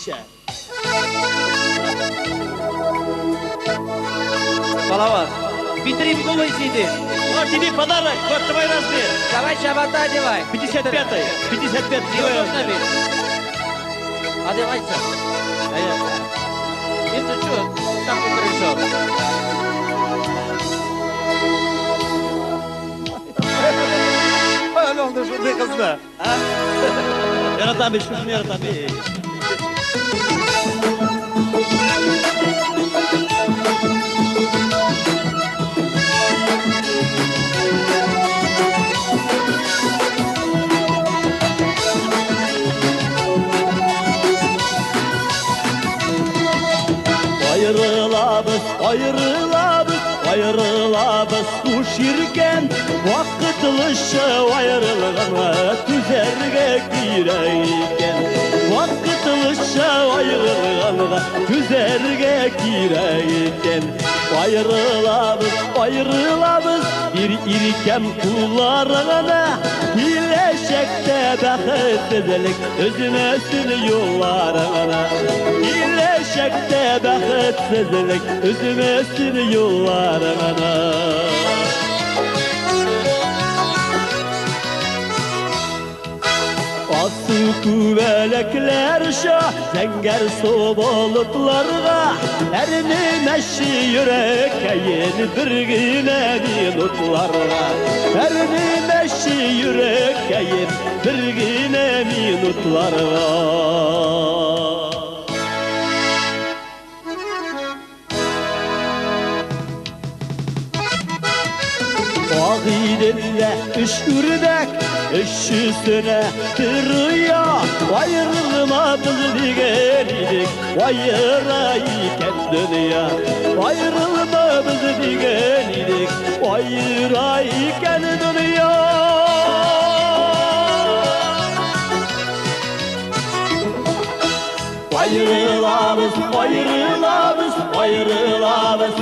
işe. Балават, Дмитрий Миколаевич сидит. Вот тебе подарок, вот твой размер. Давай шабата одевай. 55-й, 55-й. Не удобно ведь. Одевайся. А я... Это что, там пришел? Öyle oldu şu kızla. Ha? Yaratan bir şunu yaratan bir. Ayrılabız, ayrılabız, ayrılabız uşirken Vakıtlışı ayrılığına tüzerge gireyken Vakıtlışı ayrılığına tüzerge gireyken Ayrılabız, ayrılabız bir irkem kullarına İleşekte bakıtsızlık özüne sür yollarına İleşekte bakıtsızlık özüme sür yollarına Asıl küvelekler şah Zenger sobalıklarga Erini meşi yürek Eyin bir güne minutlarga Erini meşi yürek Eyin bir güne minutlarga Ağidelle üç ürdek üç üstüne kırıya Ayrılmadız digenik Ayrayken dünya Ayrılmadız digenik Ayrayken dünya Ayrılamız, ayrılamız, ayrılamız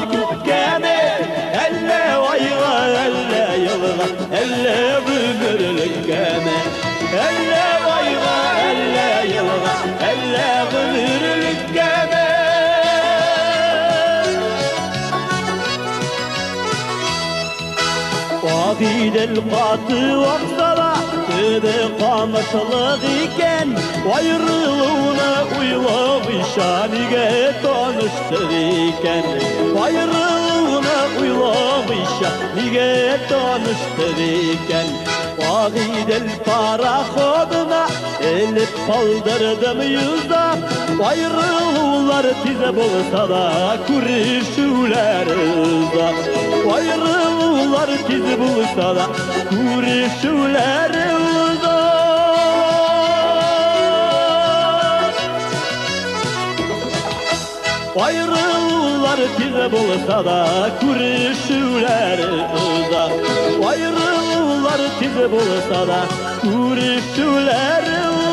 gene Elle vayga, elle yılga, elle ömürlük gene Elle vayga, elle yılga, elle ömürlük gene Vakidel katı vaksala Tübe kamatlık iken Ayrılığına uylamışanige tanıştır iken Ayrılığına uylamışanige tanıştır iken Vakidel parakoduna elip kaldırdım yüzden Ayrılığlar tize bolsa da kurişüler uzak Ayrılığlar tize bolsa da kurişüler uzak Ayrılığlar tize bolsa da kurişüler uzak Ayrılığlar tize bolsa da kurişüler uzak